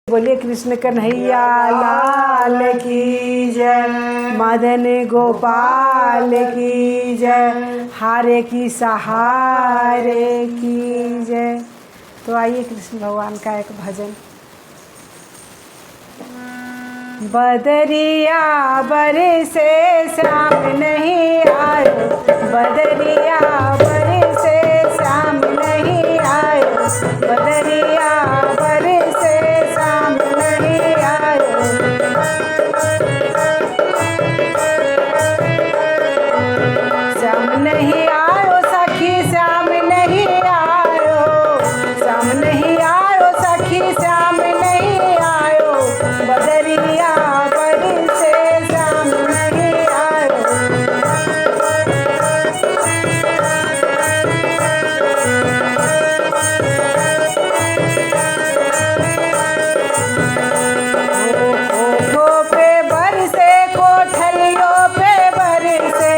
बोलिए कृष्ण कन्हैया लाल की जय, मदन गोपाल की जय, हारे की सहारे की जय। तो आइए कृष्ण भगवान का एक भजन। बदरिया बरसे श्याम नहीं आयो, बदरिया बरसे श्याम नहीं आयो, बदरिया बरसे श्याम नहीं आयो। श्याम नहीं आयो सखी श्याम नहीं आयो, श्याम नहीं आयो सखी श्याम नहीं आयो, बदरिया बरसे श्याम नहीं आयो। कोठों पे बरसे कोठलियों पे बरसे,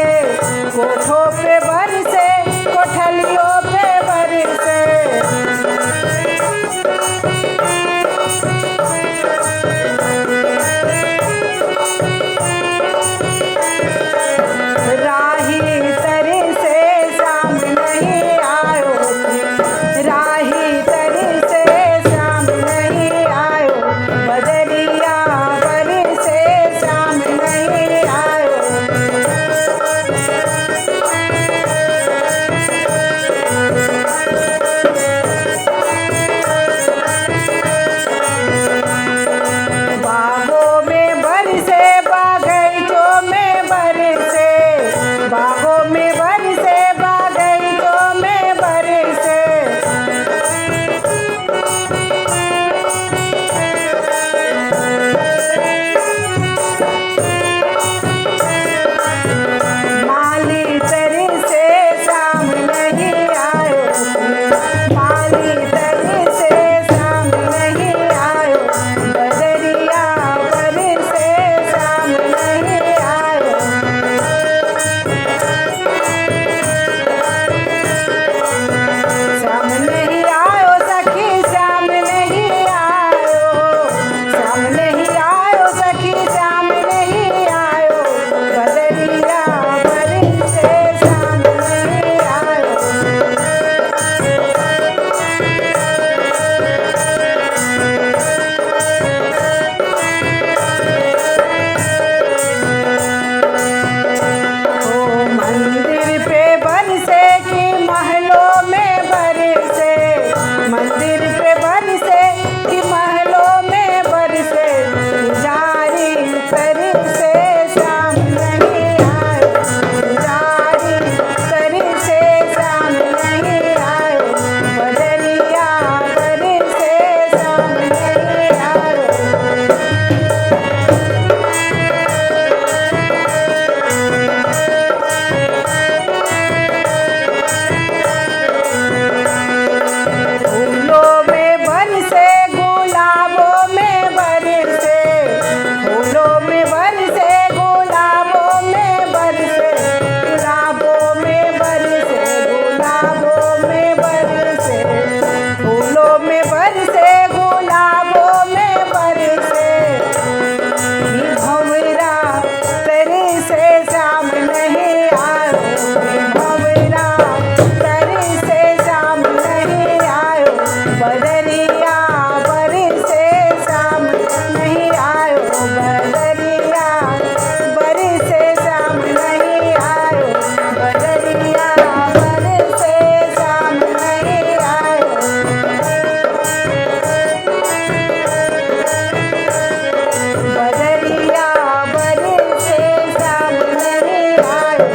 कोठों पे बरसे कोठलियों पे बरसे। राही तरी से श्याम नहीं आयो, राही तरी से श्याम नहीं आयो, बदरिया बरसे श्याम नहीं आयो। बागों में बरसे बागीचों में बरसे, बागों में बरसे बागीचों में बरसे। माली तरी से श्याम नहीं आयो, माली तरी से श्याम नहीं आयो, बदरिया बरसे श्याम नहीं आयो। श्याम नहीं आयो सखी श्याम नहीं आयो, श्याम नहीं आयो सखी श्याम नहीं आयो, बदरिया बरसे श्याम नहीं आयो। ओ मंदिर पे बरसे कि महलों में बरसे, मंदिर पे बरसे कि महलों में बरसे, पुजारी तरी से श्याम नहीं आयो, पुजारी तरी से श्याम नहीं आयो, बदरिया बरसे श्याम नहीं आयो। फूलों में बरसे गुलाबों में बरसे, फूलों में बरसे गुलाबों में बरसे, गुलाबों में बरसे गुलाबों में बरसे, फूलों में बरसे गुलाबों में बरसे। कि भंवरा तरी से श्याम नहीं आयो, कि भंवरा तरी से श्याम नहीं आयो, बदरिया बरसे श्याम नहीं आयो, बदरिया बरसे श्याम नहीं आयो, बदरिया बरसे श्याम नहीं आयो। बदरिया बरसे श्याम नहीं आयो,